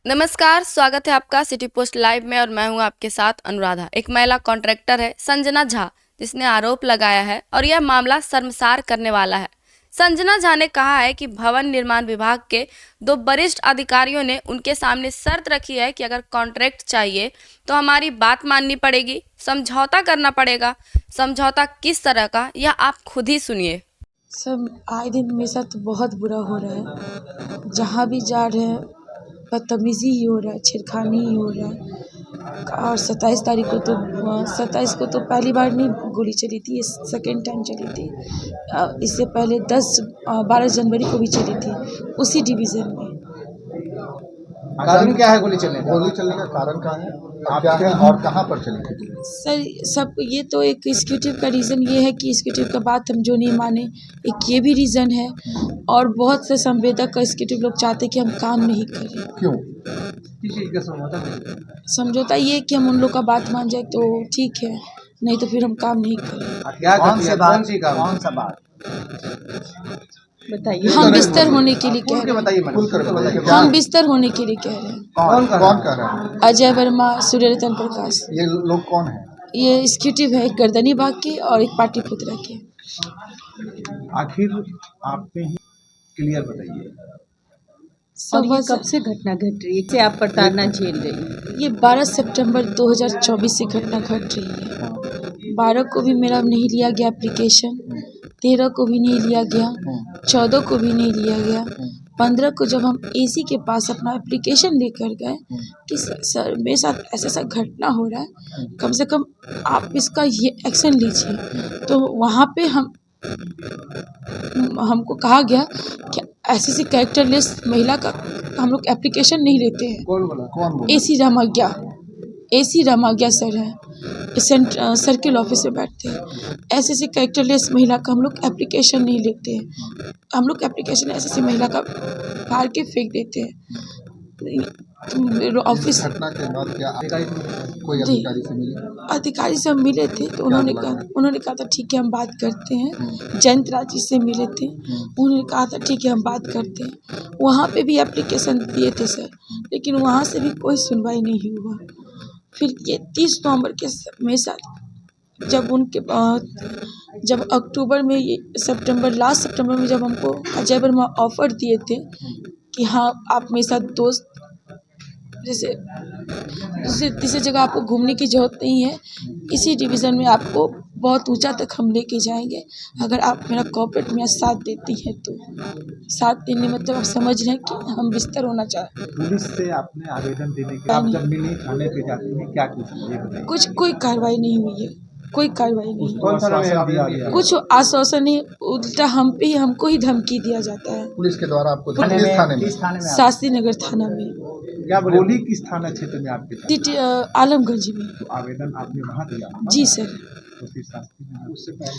नमस्कार, स्वागत है आपका सिटी पोस्ट लाइव में और मैं हूं आपके साथ अनुराधा। एक महिला कॉन्ट्रैक्टर है संजना झा, जिसने आरोप लगाया है और यह मामला शर्मसार करने वाला है। संजना झा ने कहा है कि भवन निर्माण विभाग के 2 वरिष्ठ अधिकारियों ने उनके सामने शर्त रखी है कि अगर कॉन्ट्रैक्ट चाहिए तो हमारी बात माननी पड़ेगी, समझौता करना पड़ेगा। समझौता किस तरह का, यह आप खुद ही सुनिए। सब आए दिन मेरे साथ बहुत बुरा हो रहा है। जहाँ भी जा रहे हैं बदतमीज़ी ही हो रहा है, छेड़खानी ही हो रहा है। और 27 को तो पहली बार नहीं गोली चली थी, ये सेकेंड टाइम चली थी। इससे पहले 12 जनवरी को भी चली थी उसी डिवीज़न में। कारण क्या है गोली चलने का कारण क्या है, क्या है और कहाँ पर चली थी? सर सब ये तो एक एग्जीक्यूटिव का रीज़न ये है कि एग्जीक्यूटिव का बात हम जो नहीं माने, एक ये भी रीज़न है। और बहुत से संवेदक एग्जीक्यूटिव लोग चाहते कि हम काम नहीं करें। क्यों? किस चीज़ का समझौता? समझौता ये है कि हम उन लोग का बात मान जाए तो ठीक है, नहीं तो फिर हम काम नहीं करें। क्या कौन सा बात बताइए। हम बिस्तर होने के लिए कह रहे हैं। हम बिस्तर होने के लिए कह रहे हैं। कौन कह रहा है? अजय वर्मा, सूर्यरतन प्रकाश। ये लोग कौन है? ये एग्जीक्यूटिव है, एक गर्दनी बाग के और एक पाटलिपुत्रा के। आखिर आपने ही क्लियर बताइए। और ये कब से घटना घट रही है कि आप प्रताड़ना झेल रही हैं? ये 12 सितंबर 2024 से घटना घट रही है। 12 को भी मेरा नहीं लिया गया एप्लीकेशन, 13 को भी नहीं लिया गया, 14 को भी नहीं लिया गया। 15 को जब हम एसी के पास अपना एप्लीकेशन लेकर गए कि सर मेरे साथ ऐसा घटना हो रहा है, कम से कम आप इसका ये एक्शन लीजिए। तो वहाँ पे हमको कहा गया कि ऐसी कैरेक्टरलेस महिला का हम लोग एप्लीकेशन नहीं लेते हैं। कौन बोला? एसी रामाज्ञा सर है, सर्किल ऑफिस में बैठते हैं। ऐसे कैरेक्टरलेस महिला का हम लोग एप्लीकेशन नहीं लेते हैं। हम लोग एप्लीकेशन ऐसी महिला का फाड़ के फेंक देते हैं। ऑफिस घटना के बाद क्या कोई अधिकारी से मिले? अधिकारी से हम मिले थे तो उन्होंने कहा था ठीक है हम बात करते हैं। जयंत राज जी से मिले थे, उन्होंने कहा था ठीक है हम बात करते हैं। वहाँ पे भी एप्लीकेशन दिए थे सर, लेकिन वहाँ से भी कोई सुनवाई नहीं हुआ। फिर ये 30 नवंबर के मेरे साथ जब अक्टूबर में लास्ट सितंबर में जब हमको अजय वर्मा ऑफर दिए थे कि हाँ आप मेरे साथ दोस्त, जैसे तीसरी जगह आपको घूमने की ज़रूरत नहीं है, इसी डिवीज़न में आपको बहुत ऊंचा तक हम लेके जाएंगे अगर आप मेरा कॉर्पोरेट में साथ देती हैं। तो साथ देने मतलब आप समझ रहे हैं कि हम बिस्तर होना चाहते हैं। पुलिस से आपने आवेदन देने के आप जब मिली थाने पे जाती हैं क्या कुछ कोई कार्रवाई नहीं हुई है, कोई कार्रवाई नहीं। कौन सा कुछ आश्वासन नहीं, उल्टा हमको ही धमकी दिया जाता है पुलिस के द्वारा आपको? किस थाने में? शास्त्री नगर थाना में। क्या गोली किस थाना क्षेत्र में आपके? आलमगंज में। तो आवेदन आपने वहाँ दिया? जी सर।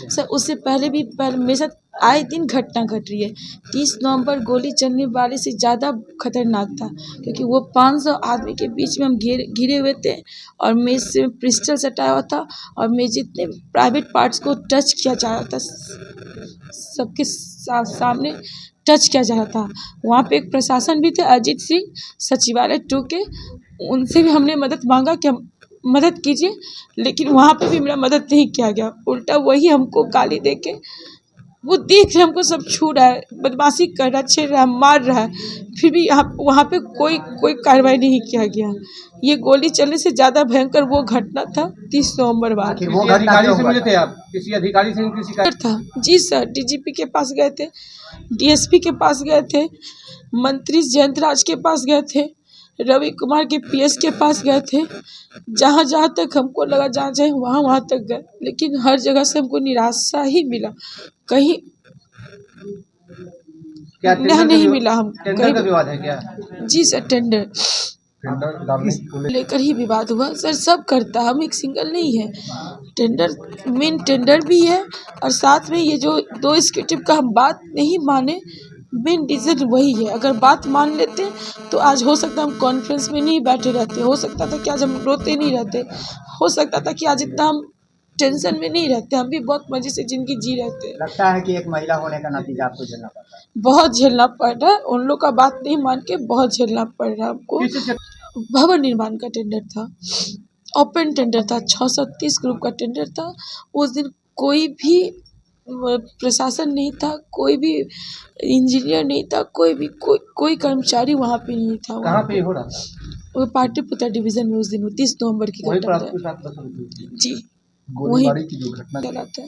सर उससे पहले मेरे साथ आए दिन घटना घट रही है। 30 नवंबर गोली चलने वाले से ज़्यादा खतरनाक था, क्योंकि वो 500 आदमी के बीच में हम घिरे हुए थे और मेरे से पिस्टल सटाया हुआ था और मैं जितने प्राइवेट पार्ट्स को टच किया जा रहा था, सबके सामने टच किया जा रहा था। वहाँ पे एक प्रशासन भी थे, अजीत सिंह, सचिवालय 2 के, उनसे भी हमने मदद मांगा कि हम मदद कीजिए, लेकिन वहाँ पे भी मेरा मदद नहीं किया गया। उल्टा वही हमको गाली दे के, वो देख रहे हमको सब छू रहा है, बदमाशी कर रहा है, छेड़ रहा है, मार रहा है, फिर भी वहाँ पे कोई कार्रवाई नहीं किया गया। ये गोली चलने से ज़्यादा भयंकर वो घटना था 30 नवंबर बाद। वो अधिकारी से मिले थे आप? किसी अधिकारी से किसी का था? जी सर, डीजीपी के पास गए थे, डीएसपी के पास गए थे, मंत्री जयंत राज के पास गए थे, रवि कुमार के पीएस के पास गए थे। जहाँ तक हमको लगा जहाँ जाए वहाँ तक गए, लेकिन हर जगह से हमको निराशा ही मिला। कहीं नहीं मिला। हम टेंडर का विवाद है क्या? जी सर, टेंडर लेकर ही विवाद हुआ सर। सब करता, हम एक सिंगल नहीं है। मेन टेंडर भी है और साथ में ये जो 2 एग्जीक्यूटिव का हम बात नहीं माने, मेन रीज़न वही है। अगर बात मान लेते तो आज हो सकता हम कॉन्फ्रेंस में नहीं बैठे रहते, हो सकता था कि आज हम रोते नहीं रहते, हो सकता था कि आज इतना हम टेंशन में नहीं रहते, हम भी बहुत मजे से जिंदगी जी रहते हैं। लगता है कि एक महिला होने का नतीजा आपको झेलना पड़ता है। बहुत झेलना पड़ रहा है, उन लोग का बात नहीं मान के बहुत झेलना पड़ रहा है हमको। भवन निर्माण का टेंडर था, ओपन टेंडर था, 630 ग्रुप का टेंडर था। उस दिन कोई भी प्रशासन नहीं था, कोई भी इंजीनियर नहीं था, कोई कर्मचारी वहाँ पे नहीं था। कहाँ पे हो रहा था? वो पाटलिपुत्र डिवीजन में उस दिन 30 नवंबर की वही घटना पर है। आपके साथ बस हुई थी? जी, गोलीबारी की जो घटना चला था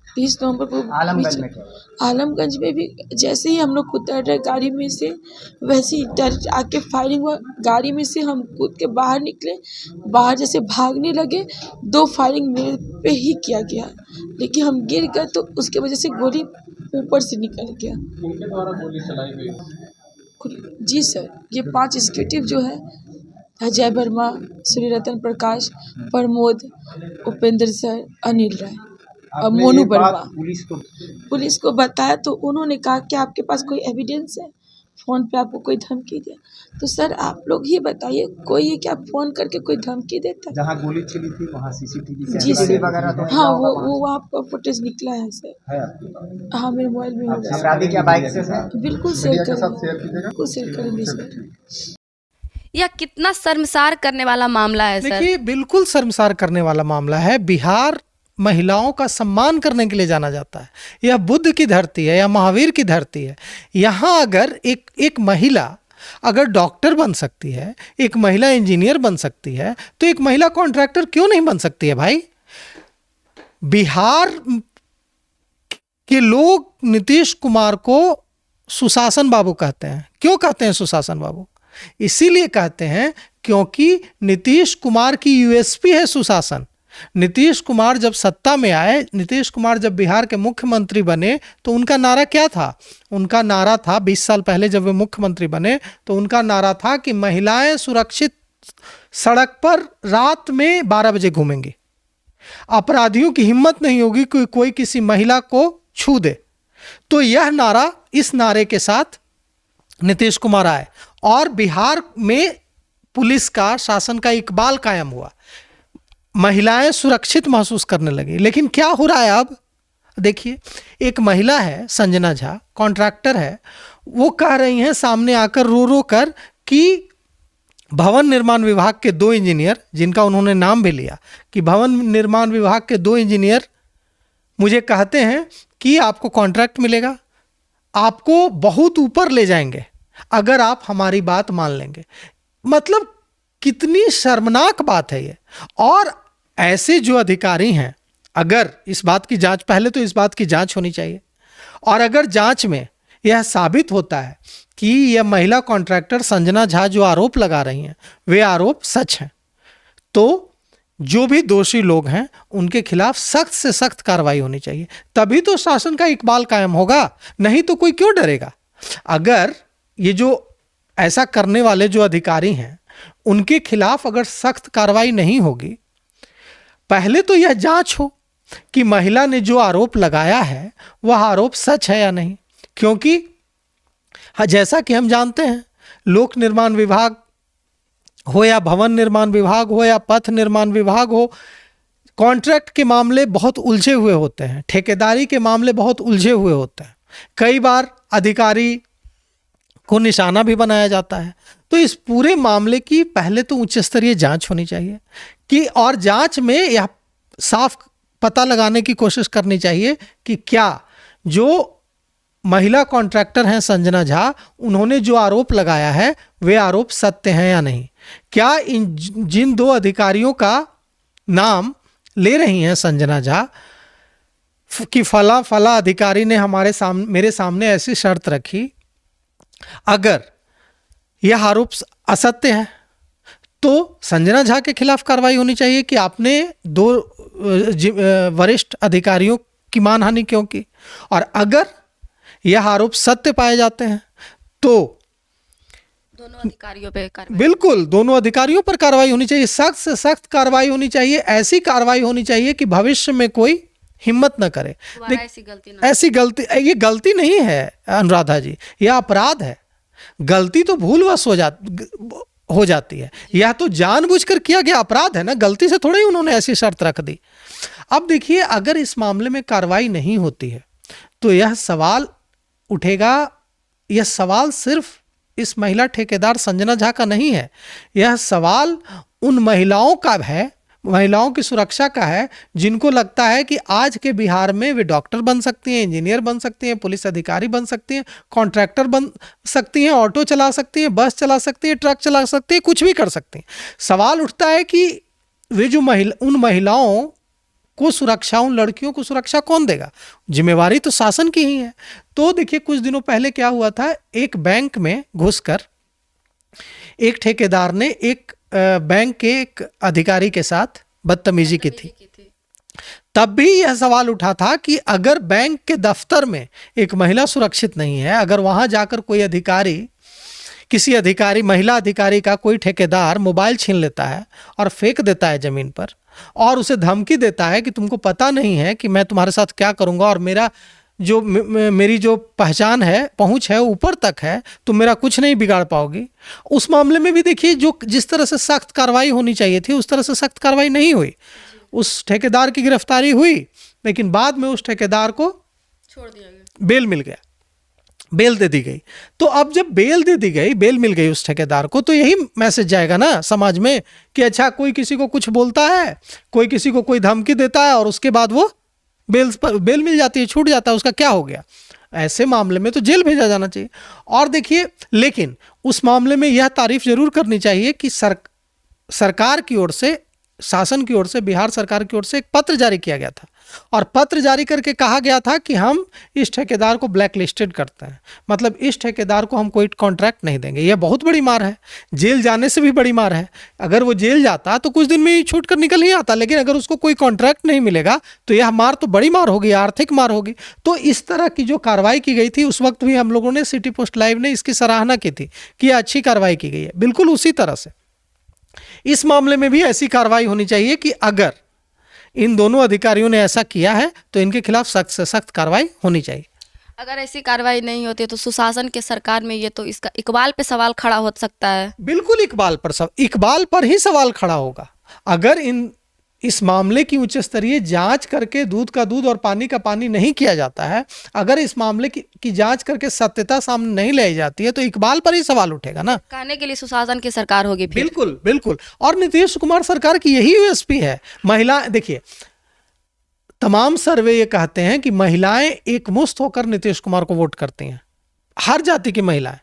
30 नवंबर को। आलमगंज में क्या हुआ? आलमगंज में भी जैसे ही हम लोग उतर रहे गाड़ी में से, वैसे ही डायरेक्ट आके फायरिंग हुआ। गाड़ी में से हम कूद के बाहर निकले, बाहर जैसे भागने लगे, 2 फायरिंग मेरे पे ही किया गया, लेकिन हम गिर गए तो उसके वजह से गोली ऊपर से निकल गया। किनके द्वारा गोली चलाई गई? जी सर, ये 5 एग्जीक्यूटिव जो है, अजय वर्मा, श्री रतन प्रकाश, प्रमोद, उपेंद्र सर, अनिल राय और आपने मोनू ये बात वर्मा। पुलिस को बताया तो उन्होंने कहा कि आपके पास कोई एविडेंस है? फ़ोन पे आपको कोई धमकी दिया? तो सर आप लोग ही बताइए, कोई ये क्या फ़ोन करके कोई धमकी देता है? जहाँ गोली चली थी वहाँ सीसीटीवी जी सर, वगैरह तो हाँ वो वहाँ पर फुटेज निकला है सर। है आपके पास? हाँ मेरे मोबाइल में होगा। अपराधी क्या बाइक से थे? बिल्कुल मीडिया शेयर के साथ करेंगे, शेयर कीजिएगा। बिल्कुल शेयर करेंगे सर। यह कितना शर्मसार करने वाला मामला है सर। देखिए, बिल्कुल शर्मसार करने वाला मामला है। बिहार महिलाओं का सम्मान करने के लिए जाना जाता है। यह बुद्ध की धरती है, यह महावीर की धरती है। यहाँ अगर एक महिला अगर डॉक्टर बन सकती है, एक महिला इंजीनियर बन सकती है, तो एक महिला कॉन्ट्रैक्टर क्यों नहीं बन सकती है भाई? बिहार के लोग नीतीश कुमार को सुशासन बाबू कहते हैं। क्यों कहते हैं सुशासन बाबू? इसीलिए कहते हैं क्योंकि नीतीश कुमार की यूएसपी है सुशासन। नीतीश कुमार जब सत्ता में आए, नीतीश कुमार जब बिहार के मुख्यमंत्री बने, तो उनका नारा क्या था? उनका नारा था, 20 साल पहले जब वे मुख्यमंत्री बने तो उनका नारा था कि महिलाएं सुरक्षित सड़क पर रात में 12 बजे घूमेंगी, अपराधियों की हिम्मत नहीं होगी कि कोई किसी महिला को छू दे। तो यह नारा, इस नारे के साथ नीतीश कुमार आए और बिहार में पुलिस का, शासन का इकबाल कायम हुआ। महिलाएं सुरक्षित महसूस करने लगी। लेकिन क्या हो रहा है अब? देखिए, एक महिला है संजना झा, कॉन्ट्रैक्टर है, वो कह रही हैं सामने आकर रो रो कर कि भवन निर्माण विभाग के 2 इंजीनियर, जिनका उन्होंने नाम भी लिया, कि भवन निर्माण विभाग के 2 इंजीनियर मुझे कहते हैं कि आपको कॉन्ट्रैक्ट मिलेगा, आपको बहुत ऊपर ले जाएंगे अगर आप हमारी बात मान लेंगे। मतलब कितनी शर्मनाक बात है ये। और ऐसे जो अधिकारी हैं, अगर इस बात की जांच, पहले तो इस बात की जांच होनी चाहिए, और अगर जांच में यह साबित होता है कि यह महिला कॉन्ट्रैक्टर संजना झा जो आरोप लगा रही हैं वे आरोप सच हैं, तो जो भी दोषी लोग हैं उनके खिलाफ सख्त से सख्त कार्रवाई होनी चाहिए। तभी तो शासन का इकबाल कायम होगा, नहीं तो कोई क्यों डरेगा? अगर ये जो ऐसा करने वाले जो अधिकारी हैं उनके खिलाफ अगर सख्त कार्रवाई नहीं होगी, पहले तो यह जांच हो कि महिला ने जो आरोप लगाया है वह आरोप सच है या नहीं। क्योंकि जैसा कि हम जानते हैं, लोक निर्माण विभाग हो या भवन निर्माण विभाग हो या पथ निर्माण विभाग हो, कॉन्ट्रैक्ट के मामले बहुत उलझे हुए होते हैं, ठेकेदारी के मामले बहुत उलझे हुए होते हैं। कई बार अधिकारी को निशाना भी बनाया जाता है। तो इस पूरे मामले की पहले तो उच्च स्तरीय जांच होनी चाहिए कि, और जांच में यह साफ पता लगाने की कोशिश करनी चाहिए कि क्या जो महिला कॉन्ट्रैक्टर हैं संजना झा, उन्होंने जो आरोप लगाया है वे आरोप सत्य हैं या नहीं। क्या जिन 2 अधिकारियों का नाम ले रही हैं संजना झा कि फला फला अधिकारी ने मेरे सामने ऐसी शर्त रखी, अगर यह आरोप असत्य है तो संजना झा के खिलाफ कार्रवाई होनी चाहिए कि आपने 2 वरिष्ठ अधिकारियों की मानहानि क्यों की, और अगर यह आरोप सत्य पाए जाते हैं तो दोनों अधिकारियों पे कार्रवाई। बिल्कुल दोनों अधिकारियों पर कार्रवाई होनी चाहिए, सख्त से सख्त कार्रवाई होनी चाहिए। ऐसी कार्रवाई होनी चाहिए कि भविष्य में कोई हिम्मत न करे। ऐसी गलती, ये गलती नहीं है अनुराधा जी, यह अपराध है। गलती तो भूलवश हो जाती, हो जाती है। यह तो जानबूझकर किया गया अपराध है ना, गलती से थोड़ी उन्होंने ऐसी शर्त रख दी। अब देखिए, अगर इस मामले में कार्रवाई नहीं होती है तो यह सवाल उठेगा, यह सवाल सिर्फ इस महिला ठेकेदार संजना झा का नहीं है, यह सवाल उन महिलाओं का है, महिलाओं की सुरक्षा का है, जिनको लगता है कि आज के बिहार में वे डॉक्टर बन सकती हैं, इंजीनियर बन सकती हैं, पुलिस अधिकारी बन सकती हैं, कॉन्ट्रैक्टर बन सकती हैं, ऑटो चला सकती हैं, बस चला सकती हैं, ट्रक चला सकती हैं, कुछ भी कर सकती हैं। सवाल उठता है कि वे जो उन महिलाओं को सुरक्षा, उन लड़कियों को सुरक्षा कौन देगा? जिम्मेवारी तो शासन की ही है। तो देखिए, कुछ दिनों पहले क्या हुआ था, एक बैंक में घुसकर एक ठेकेदार ने एक बैंक के एक अधिकारी के साथ बदतमीजी की थी। तब भी यह सवाल उठा था कि अगर बैंक के दफ्तर में एक महिला सुरक्षित नहीं है, अगर वहां जाकर कोई अधिकारी, किसी अधिकारी, महिला अधिकारी का कोई ठेकेदार मोबाइल छीन लेता है और फेंक देता है जमीन पर और उसे धमकी देता है कि तुमको पता नहीं है कि मैं तुम्हारे साथ क्या करूंगा और मेरी जो पहचान है, पहुंच है, ऊपर तक है, तुम मेरा कुछ नहीं बिगाड़ पाओगी। उस मामले में भी देखिए, जो जिस तरह से सख्त कार्रवाई होनी चाहिए थी उस तरह से सख्त कार्रवाई नहीं हुई। उस ठेकेदार की गिरफ्तारी हुई, लेकिन बाद में उस ठेकेदार को छोड़ दिया गया, बेल मिल गया, बेल दे दी गई। तो अब जब बेल दे दी गई, बेल मिल गई उस ठेकेदार को, तो यही मैसेज जाएगा ना समाज में कि अच्छा, कोई किसी को कुछ बोलता है, कोई किसी को कोई धमकी देता है और उसके बाद वो बेल मिल जाती है, छूट जाता है, उसका क्या हो गया? ऐसे मामले में तो जेल भेजा जाना चाहिए। और देखिए, लेकिन उस मामले में यह तारीफ जरूर करनी चाहिए कि सरकार की ओर से, शासन की ओर से, बिहार सरकार की ओर से एक पत्र जारी किया गया था और पत्र जारी करके कहा गया था कि हम इस ठेकेदार को ब्लैक लिस्टेड करते हैं, मतलब इस ठेकेदार को हम कोई कॉन्ट्रैक्ट नहीं देंगे। यह बहुत बड़ी मार है, जेल जाने से भी बड़ी मार है। अगर वो जेल जाता तो कुछ दिन में ही छूट कर निकल ही आता, लेकिन अगर उसको कोई कॉन्ट्रैक्ट नहीं मिलेगा तो यह मार तो बड़ी मार होगी, आर्थिक मार होगी। तो इस तरह की जो कार्रवाई की गई थी, उस वक्त भी हम लोगों ने, सिटी पोस्ट लाइव ने इसकी सराहना की थी कि यह अच्छी कार्रवाई की गई है। बिल्कुल उसी तरह से इस मामले में भी ऐसी कार्रवाई होनी चाहिए कि अगर इन दोनों अधिकारियों ने ऐसा किया है तो इनके खिलाफ सख्त से सख्त कार्रवाई होनी चाहिए। अगर ऐसी कार्रवाई नहीं होती तो सुशासन के सरकार में ये तो इसका इकबाल पे सवाल खड़ा हो सकता है। बिल्कुल इकबाल पर ही सवाल खड़ा होगा। अगर इस मामले की उच्च स्तरीय जांच करके दूध का दूध और पानी का पानी नहीं किया जाता है, अगर इस मामले की जांच करके सत्यता सामने नहीं लाई जाती है तो इकबाल पर ही सवाल उठेगा ना। कहने के लिए सुशासन की सरकार होगी फिर। बिल्कुल। और नीतीश कुमार सरकार की यही यूएसपी है। महिला, देखिए, तमाम सर्वे ये कहते हैं कि महिलाएं एकमुश्त होकर नीतीश कुमार को वोट करती हैं। हर जाति की महिलाएं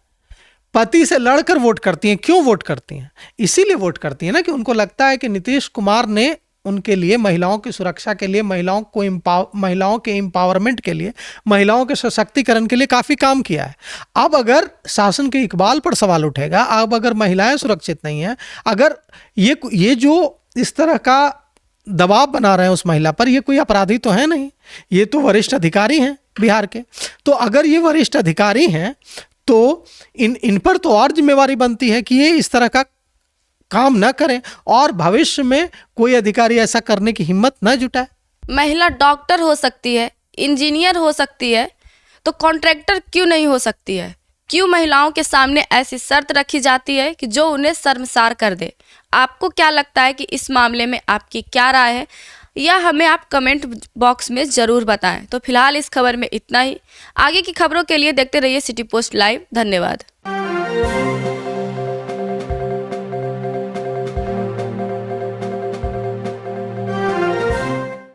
पति से लड़कर वोट करती हैं। क्यों वोट करती हैं? इसीलिए वोट करती हैं ना कि उनको लगता है कि नीतीश कुमार ने उनके लिए, महिलाओं की सुरक्षा के लिए, महिलाओं के एम्पावरमेंट के लिए, महिलाओं के सशक्तिकरण के लिए काफ़ी काम किया है। अब अगर शासन के इकबाल पर सवाल उठेगा, अब अगर महिलाएं सुरक्षित नहीं हैं, अगर ये जो इस तरह का दबाव बना रहे हैं उस महिला पर, ये कोई अपराधी तो है नहीं, ये तो वरिष्ठ अधिकारी हैं बिहार के। तो अगर ये वरिष्ठ अधिकारी हैं तो इन पर तो और जिम्मेवारी बनती है कि ये इस तरह का काम न करें और भविष्य में कोई अधिकारी ऐसा करने की हिम्मत न जुटाए। महिला डॉक्टर हो सकती है, इंजीनियर हो सकती है, तो कॉन्ट्रैक्टर क्यों नहीं हो सकती है? क्यों महिलाओं के सामने ऐसी शर्त रखी जाती है कि जो उन्हें शर्मसार कर दे? आपको क्या लगता है कि इस मामले में आपकी क्या राय है, या हमें आप कमेंट बॉक्स में ज़रूर बताएं। तो फिलहाल इस खबर में इतना ही। आगे की खबरों के लिए देखते रहिए सिटी पोस्ट लाइव। धन्यवाद।